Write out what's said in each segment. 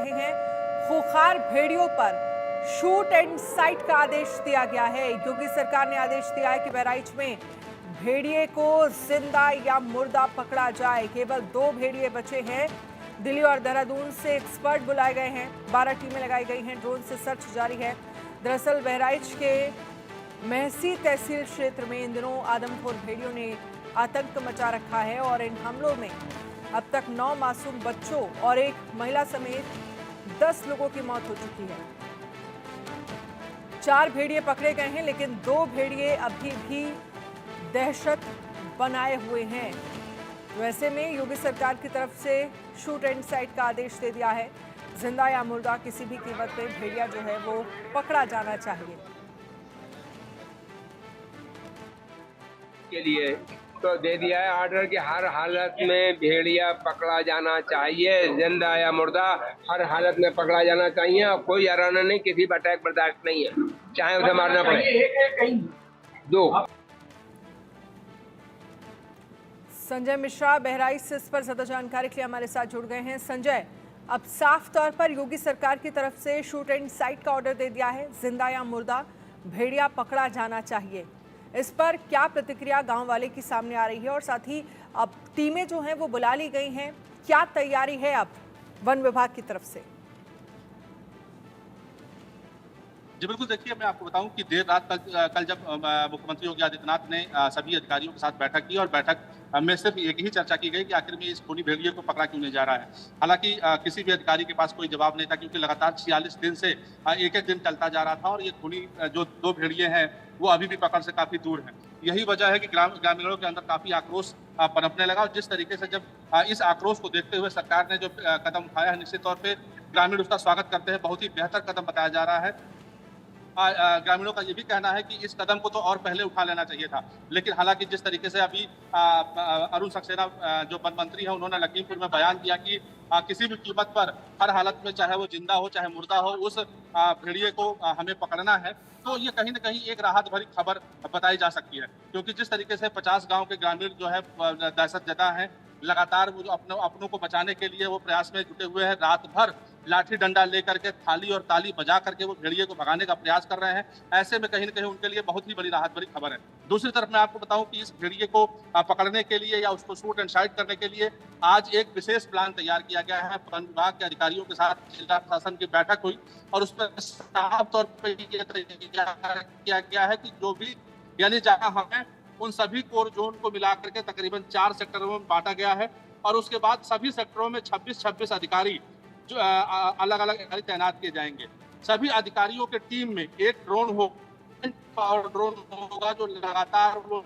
रहे हैं। खूंखार भेड़ियों पर शूट एंड साइट का आदेश दिया गया है। योगी सरकार ने आदेश दिया है कि बहराइच में भेड़िए को जिंदा या मुर्दा पकड़ा जाए। केवल 2 भेड़िए बचे हैं। दिल्ली और देहरादून से एक्सपर्ट बुलाए गए हैं। 12 टीमें लगाई गई हैं। ड्रोन से सर्च जारी है। दरअसल बहराइच के महसी तहसील क्षेत्र में इन दिनों आदमखोर भेड़ियों ने आतंक मचा रखा है और इन हमलों में अब तक 9 मासूम बच्चों और एक महिला समेत 10 लोगों की मौत हो चुकी है। 4 भेड़िए पकड़े गए हैं, लेकिन 2 भेड़िए अभी भी दहशत बनाए हुए हैं। तो ऐसे में योगी सरकार की तरफ से शूट एंड साइट का आदेश दे दिया है। जिंदा या मुर्दा किसी भी कीमत पे भेड़िया जो है वो पकड़ा जाना चाहिए। के लिए तो दे दिया है ऑर्डर कि हर हालत में भेड़िया पकड़ा जाना चाहिए, जिंदा या मुर्दा हर हालत में पकड़ा जाना चाहिए और कोई हराना नहीं, किसी पर अटैक बर्दाश्त नहीं है, चाहे उसे मारना पड़े। 2 संजय मिश्रा बहराइच से इस पर ज्यादा जानकारी के लिए हमारे साथ जुड़ गए हैं। संजय, अब साफ तौर पर योगी सरकार की तरफ से शूट एंड साइट का ऑर्डर दे दिया है। जिंदा या मुर्दा भेड़िया पकड़ा जाना चाहिए। इस पर क्या प्रतिक्रिया गांव वाले की सामने आ रही है और साथ ही अब टीमें जो हैं वो बुला ली गई हैं, क्या तैयारी है अब वन विभाग की तरफ से? जी बिल्कुल, देखिए मैं आपको बताऊं कि देर रात कल जब मुख्यमंत्री योगी आदित्यनाथ ने सभी अधिकारियों के साथ बैठक की और बैठक में सिर्फ एक ही चर्चा की गई कि आखिर में इस खूनी भेड़िए को पकड़ा क्यों नहीं जा रहा है। हालांकि किसी भी अधिकारी के पास कोई जवाब नहीं था, क्योंकि लगातार 46 दिन से एक दिन चलता जा रहा था और ये खूनी जो 2 भेड़िए हैं वो अभी भी पकड़ से काफी दूर है। यही वजह है कि ग्रामीणों के अंदर काफी आक्रोश पनपने लगा और जिस तरीके से जब इस आक्रोश को देखते हुए सरकार ने जो कदम उठाया है, निश्चित तौर पर ग्रामीण उसका स्वागत करते हैं। बहुत ही बेहतर कदम बताया जा रहा है। ग्रामीणों का ये भी कहना है कि इस कदम को तो और पहले उठा लेना चाहिए था, लेकिन हालांकि जिस तरीके से अभी अरुण सक्सेना जो वन मंत्री है, उन्होंने लखीमपुर में बयान दिया कि किसी भी कीमत पर हर हालत में, चाहे वो जिंदा हो चाहे मुर्दा हो, उस भेड़िए को हमें पकड़ना है, तो ये कहीं न कहीं एक राहत भरी खबर बताई जा सकती है। क्योंकि जिस तरीके से 50 गांव के ग्रामीण जो है दहशत जदा है, लगातार वो जो अपनों को बचाने के लिए वो प्रयास में जुटे हुए हैं। रात भर लाठी डंडा लेकर के, थाली और ताली बजा करके वो भेड़िए को भगाने का प्रयास कर रहे हैं। ऐसे में कहीं न कहीं उनके लिए बहुत ही बड़ी राहत भरी खबर है। दूसरी तरफ मैं आपको बताऊं कि इस भेड़िए को पकड़ने के लिए या उसको शूट एंड साइट करने के लिए आज एक विशेष प्लान तैयार किया गया है। वन विभाग के अधिकारियों के साथ जिला प्रशासन की बैठक हुई और उसमें साफ तौर पर ये तैयार किया गया है कि जो भी, यानी जहां हमें उन सभी कोर जोन को मिलाकर के तकरीबन 4 सेक्टरों में बांटा गया है और उसके बाद सभी सेक्टरों में 26-26 अधिकारी जो अलग-अलग अधिकारी तैनात किए जाएंगे। सभी अधिकारियों के टीम में एक ड्रोन हो, पावर ड्रोन होगा जो लगातार वो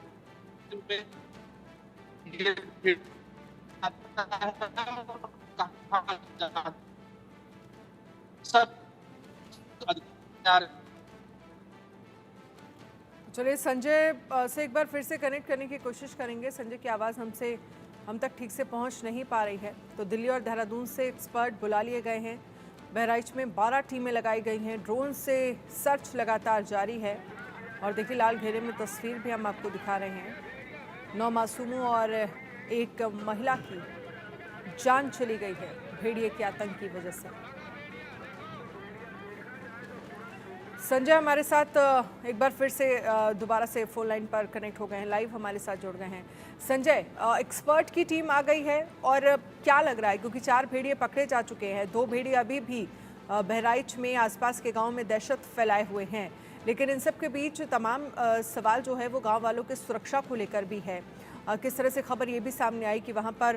सब अधिकार। चलिए संजय से एक बार फिर से कनेक्ट करने की कोशिश करेंगे। संजय की आवाज़ हम तक ठीक से पहुंच नहीं पा रही है। तो दिल्ली और देहरादून से एक्सपर्ट बुला लिए गए हैं। बहराइच में 12 टीमें लगाई गई हैं। ड्रोन से सर्च लगातार जारी है और देखिए लाल घेरे में तस्वीर भी हम आपको दिखा रहे हैं। 9 मासूमों और एक महिला की जान चली गई है भेड़िए के आतंक की वजह से। संजय हमारे साथ एक बार फिर से दोबारा से फोन लाइन पर कनेक्ट हो गए हैं, लाइव हमारे साथ जुड़ गए हैं। संजय, एक्सपर्ट की टीम आ गई है और क्या लग रहा है, क्योंकि 4 भेड़िए पकड़े जा चुके हैं, 2 भेड़िए अभी भी बहराइच में आसपास के गांव में दहशत फैलाए हुए हैं, लेकिन इन सब के बीच तमाम सवाल जो है वो गाँव वालों की सुरक्षा को लेकर भी है। किस तरह से खबर ये भी सामने आई कि वहाँ पर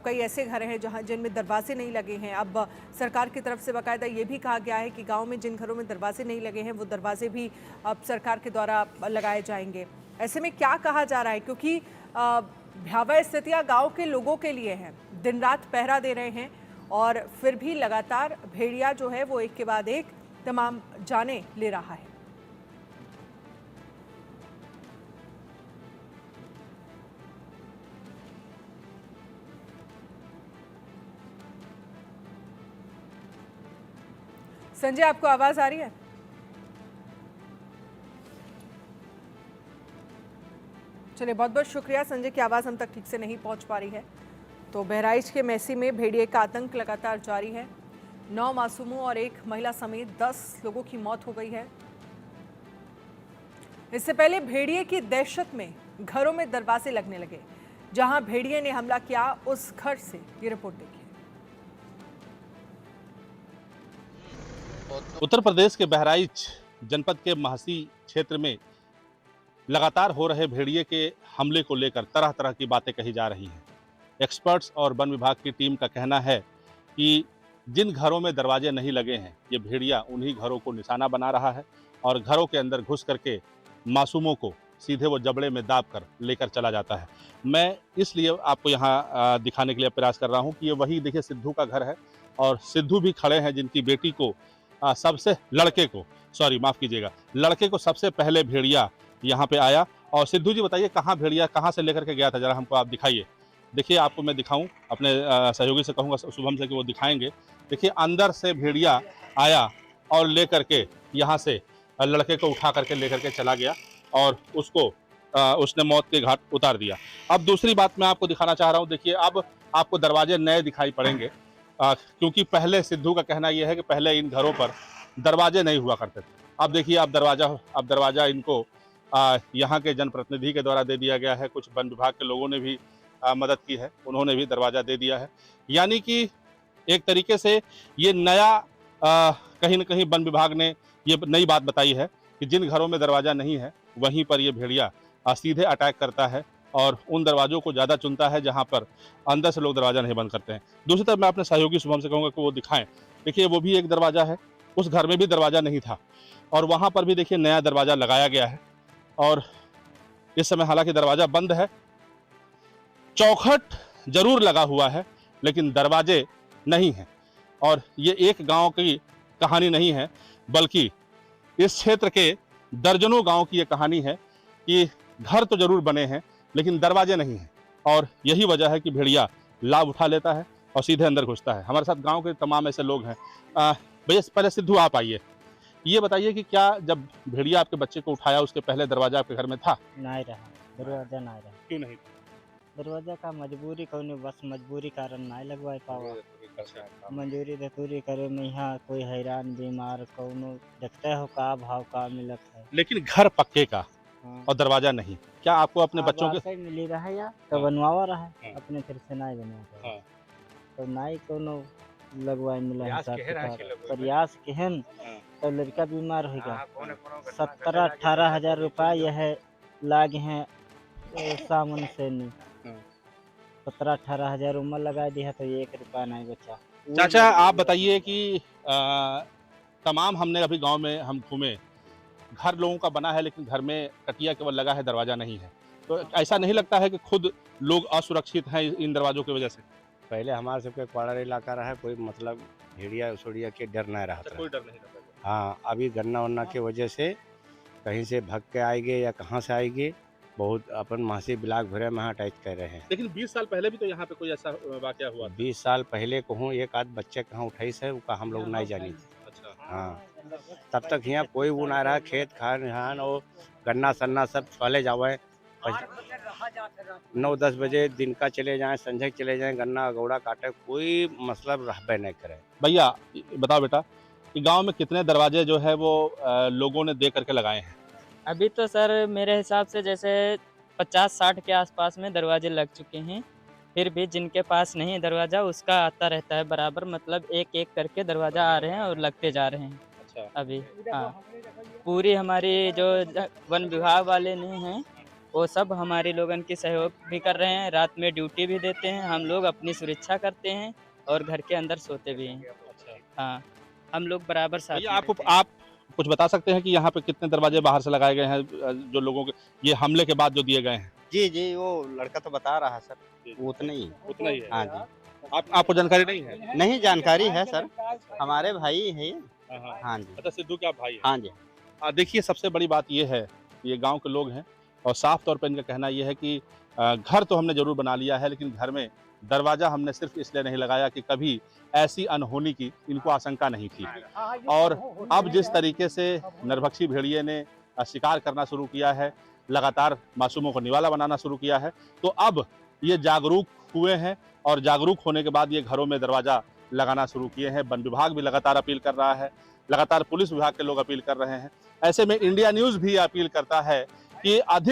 कई ऐसे घर हैं जहाँ जिनमें दरवाजे नहीं लगे हैं। अब सरकार की तरफ से बाकायदा ये भी कहा गया है कि गांव में जिन घरों में दरवाजे नहीं लगे हैं वो दरवाजे भी अब सरकार के द्वारा लगाए जाएंगे। ऐसे में क्या कहा जा रहा है, क्योंकि भयावह स्थितियाँ गाँव के लोगों के लिए हैं, दिन रात पहरा दे रहे हैं और फिर भी लगातार भेड़िया जो है वो एक के बाद एक तमाम जाने ले रहा है। संजय, आपको आवाज आ रही है? चलिए, बहुत बहुत शुक्रिया। संजय की आवाज़ हम तक ठीक से नहीं पहुंच पा रही है। तो बहराइच के मैसी में भेड़िए का आतंक लगातार जारी है। 9 मासूमों और एक महिला समेत 10 लोगों की मौत हो गई है। इससे पहले भेड़िए की दहशत में घरों में दरवाजे लगने लगे। जहां भेड़िए ने हमला किया उस घर से ये रिपोर्ट देखिए। उत्तर प्रदेश के बहराइच जनपद के महसी क्षेत्र में लगातार हो रहे भेड़िए के हमले को लेकर तरह तरह की बातें कही जा रही हैं। एक्सपर्ट्स और वन विभाग की टीम का कहना है कि जिन घरों में दरवाजे नहीं लगे हैं, ये भेड़िया उन्हीं घरों को निशाना बना रहा है और घरों के अंदर घुस करके मासूमों को सीधे वो जबड़े में दाब कर लेकर चला जाता है। मैं इसलिए आपको यहाँ दिखाने के लिए प्रयास कर रहा हूँ कि ये वही देखिए सिद्धू का घर है और सिद्धू भी खड़े हैं जिनकी बेटी को लड़के को सबसे पहले भेड़िया यहाँ पे आया। और सिद्धू जी बताइए कहाँ भेड़िया कहाँ से लेकर के गया था, जरा हमको आप दिखाइए। देखिए आपको मैं दिखाऊं, अपने सहयोगी से कहूँगा शुभम से कि वो दिखाएंगे। देखिए अंदर से भेड़िया आया और लेकर के यहाँ से लड़के को उठा करके लेकर के चला गया और उसको उसने मौत के घाट उतार दिया। अब दूसरी बात मैं आपको दिखाना चाह रहा हूँ। देखिए अब आपको दरवाजे नए दिखाई पड़ेंगे क्योंकि पहले सिद्धू का कहना यह है कि पहले इन घरों पर दरवाजे नहीं हुआ करते थे। अब देखिए अब दरवाजा इनको यहाँ के जनप्रतिनिधि के द्वारा दे दिया गया है। कुछ वन विभाग के लोगों ने भी मदद की है, उन्होंने भी दरवाजा दे दिया है। यानी कि एक तरीके से ये नया कहीं न कहीं वन विभाग ने ये नई बात बताई है कि जिन घरों में दरवाजा नहीं है वहीं पर ये भेड़िया सीधे अटैक करता है और उन दरवाजों को ज़्यादा चुनता है जहां पर अंदर से लोग दरवाजा नहीं बंद करते हैं। दूसरी तरफ मैं अपने सहयोगी शुभम से कहूँगा कि वो दिखाएं। देखिए वो भी एक दरवाजा है, उस घर में भी दरवाजा नहीं था और वहां पर भी देखिए नया दरवाजा लगाया गया है और इस समय हालांकि दरवाजा बंद है, चौखट जरूर लगा हुआ है लेकिन दरवाजे नहीं हैं। और ये एक गांव की कहानी नहीं है बल्कि इस क्षेत्र के दर्जनों गांव की ये कहानी है कि घर तो जरूर बने हैं लेकिन दरवाजे नहीं हैं और यही वजह है कि भेड़िया लाभ उठा लेता है और सीधे अंदर घुसता है। हमारे साथ गांव के तमाम ऐसे लोग हैं। भैया पहले सिद्धू आप आइए, ये बताइए कि क्या जब भेड़िया आपके बच्चे को उठाया उसके पहले दरवाजा आपके घर में था? नहीं रहा, दरवाजा नहीं रहा। क्यों नहीं? दरवाजा का मजबूरी कौन, बस मजबूरी कारण नहीं लगवाए पावा। मंजूरी धतूरी करे में यहाँ कोई हैरान बीमार कौनो देखते हो का भाव का मिलत है, लेकिन घर पक्के का हाँ। और दरवाजा नहीं। क्या आपको अपने बच्चों के मिली रहा है या तो बनवावा रहा है, अपने फिर से नहीं बनवा हाँ। तो नहीं कोनो लगवाए मिला प्रयास हिसाब केहन है किताब। कि लगवाए? प्रयास केहन हाँ। तो लड़का बीमार हो गया। कौन 17-18 हजार रुपया यह लागे हैं सामान से नहीं। 17-18 हजार उम्र लगा दिया तो 1 रुपया नहीं बचा। चाचा आप बताइए कि तमाम हमने अभी गांव में हम घूमे, घर लोगों का बना है लेकिन घर में कटिया केवल लगा है, दरवाजा नहीं है। तो ऐसा नहीं लगता है कि खुद लोग असुरक्षित हैं इन दरवाजों की वजह से? पहले हमारे सबके पहाड़ इलाका रहा, कोई मतलब भेड़िया उड़िया के डर नहीं रहा था। कोई डर नहीं लगता। हाँ, अभी गन्ना वन्ना के वजह से कहीं से भग के आएंगे या कहाँ से आएंगे, बहुत अपन महसी ब्लाक भरे में अटैच कर रहे हैं। लेकिन 20 साल पहले भी तो यहाँ पे कोई ऐसा वाकया हुआ था। 20 साल पहले कहूँ एक आध बच्चे कहाँ उठाईस है उसका हम लोग नहीं जानी थी। अच्छा। हाँ, तब तक यहाँ कोई वो ना रहा, खेत खान और गन्ना सन्ना सब चले जावे। 9-10 बजे दिन का चले जाएं, संझे चले जाएं, गन्ना गौड़ा काटे, कोई मतलब रहबे नहीं करे। भैया बताओ बेटा कि गांव में कितने दरवाजे जो है वो लोगों ने दे करके लगाए हैं? अभी तो सर मेरे हिसाब से जैसे 50-60 के आसपास में दरवाजे लग चुके हैं। फिर भी जिनके पास नहीं दरवाज़ा उसका आता रहता है बराबर, मतलब एक एक करके दरवाज़ा आ रहे हैं और लगते जा रहे हैं। अच्छा। अभी हाँ, पूरी हमारी जो वन विभाग वाले नहीं हैं वो सब हमारी लोगन की सहयोग भी कर रहे हैं, रात में ड्यूटी भी देते हैं। हम लोग अपनी सुरक्षा करते हैं और घर के अंदर सोते भी हैं। हाँ, हम लोग बराबर साथ में भैया रहते हैं। आप कुछ बता सकते हैं कि यहाँ पे कितने दरवाजे बाहर से लगाए गए हैं जो लोगों के ये हमले के बाद जो दिए गए हैं? जी वो लड़का तो बता रहा है सर, वो उतना ही है। उतना ही है। हाँ जी, आपको जानकारी नहीं है? नहीं जानकारी है सर, हमारे भाई है ये। हाँ। हाँ जी, अच्छा, सिद्धू के आप भाई हैं? हाँ जी। देखिए सबसे बड़ी बात ये है, ये गांव के लोग हैं और साफ तौर पर इनका कहना ये है कि घर तो हमने जरूर बना लिया है लेकिन घर में दरवाजा हमने सिर्फ इसलिए नहीं लगाया कि कभी ऐसी अनहोनी की इनको आशंका नहीं थी। और अब जिस तरीके से नरभक्षी भेड़िए ने शिकार करना शुरू किया है, लगातार मासूमों को निवाला बनाना शुरू किया है, तो अब ये जागरूक हुए हैं और जागरूक होने के बाद ये घरों में दरवाजा लगाना शुरू किए हैं। वन विभाग भी लगातार अपील कर रहा है, लगातार पुलिस विभाग के लोग अपील कर रहे हैं। ऐसे में इंडिया न्यूज़ भी अपील करता है कि अधिक